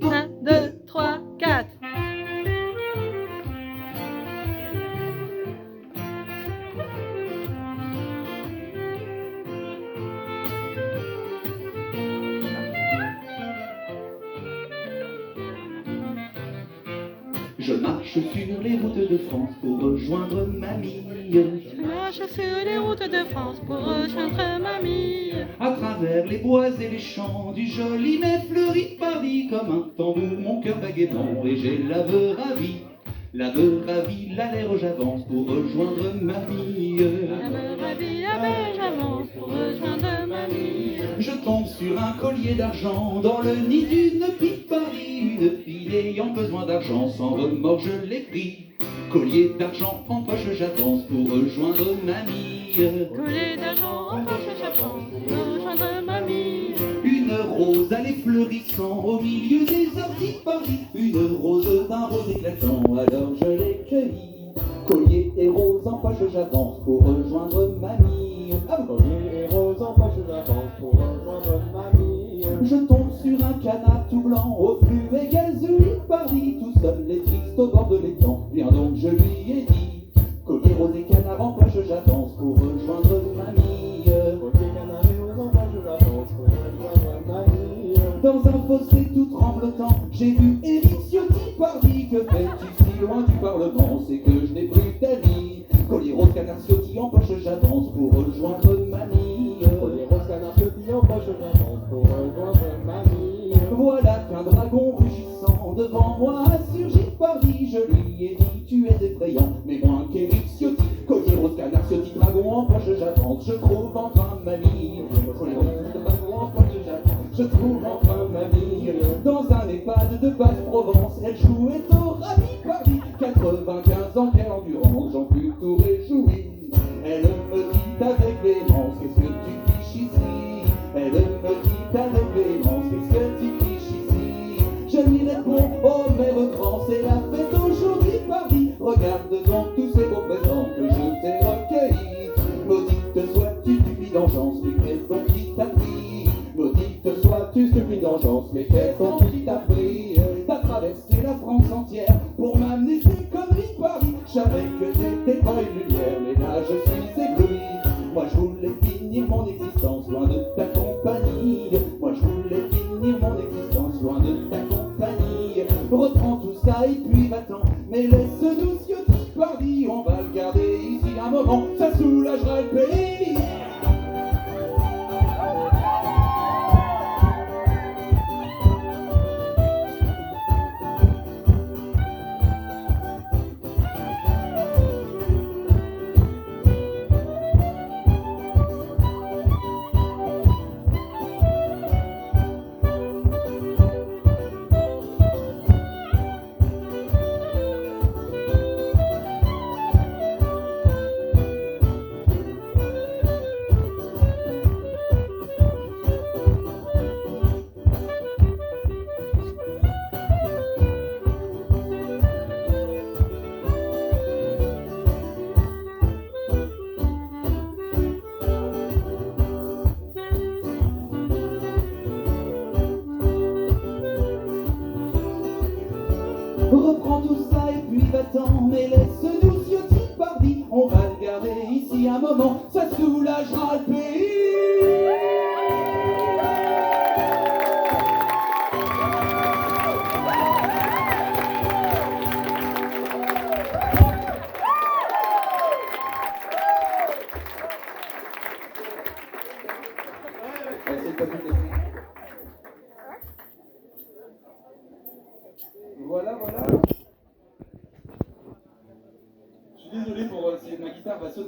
1, 2, 3, 4. Je marche sur les routes de France pour rejoindre mamie. Je marche sur les routes de France pour rejoindre mamie. À travers les bois et les champs du joli mais fleuri Paris, comme un tambour mon cœur bat gaiement et j'ai l'aveu ravi. L'aveu ravi, l'allère j'avance pour rejoindre mamie. L'aveu ravi, j'avance pour rejoindre mamie. Je tombe sur un collier d'argent dans le nid d'une pipe Paris. Une fille ayant besoin d'argent, sans remords je l'ai pris. Collier d'argent en poche, j'avance pour rejoindre mamie. Collier d'argent en poche, j'avance pour rejoindre mamie. Une rose allait fleurissant au milieu des orties de Paris. Une rose d'un rose éclatant, alors je l'ai cueillie. Collier et rose en poche, j'avance pour rejoindre mamie. Collier et rose en poche, j'avance pour rejoindre mamie. Je tombe sur un canard tout blanc au flux et gazouillis de Paris, tout seul et triste au bord de l'étang. Viens donc, je lui ai dit. Collier rose et canard en poche, j'avance pour rejoindre mamie. Collier, canard et rose en poche, j'avance pour rejoindre mamie. Dans un fossé tout tremblotant, j'ai vu Éric Ciotti Paris. Que fais-tu si loin du Parlement? C'est que je n'ai plus d'amis. Collier rose, canard Ciotti en poche, j'avance pour rejoindre mamie. Collier rose, canard Ciotti en poche, j'avance pour rejoindre mamie. Voilà qu'un dragon rugissant devant moi a surgi de Paris. Je lui ai dit, tu es effrayant, mais moins qu'Éric Ciotti. Collier rose, canard Ciotti, dragon en poche, j'avance. Je trouve enfin mamie. Collier rose, dragon en poche, j'avance. Je trouve enfin mamie. Dans un EHPAD de Basse-Provence, elle jouait au Rallye Paris. 95 ans, quelle endurance, j'en fus tout réjoui. Elle me dit avec véhémence, qu'est-ce que tu fiches ici? Elle me dit avec véhémence, qu'est-ce que tu fiches ici? Je lui réponds, oh mère grand, c'est la fête aujourd'hui Paris. Regarde donc tous ces beaux présents que je t'ai recueillis. Maudite sois-tu stupide engeance, mais qu'est-ce donc qui t'a pris? Maudite sois-tu stupide engeance, mais qu'est-ce donc qui t'a pris? T'as traversé la France entière pour m'amener ces conneries de Paris. Je savais que t'étais pas une lumière, mais là je suis ébloui. Moi je voulais finir mon existence loin de ta compagnie. Moi je voulais finir mon existence loin de ta compagnie. Reprends tout ça et puis va-t'en, mais laisse-nous Ciotti Paris. On va le garder ici un moment, ça soulagera le pays. Reprends tout ça et puis va-t'en, mais laisse-nous Ciotti Paris. On va le garder ici un moment, ça soulagera le pays. Voilà, voilà. Je suis désolé pour ma guitare va sonner.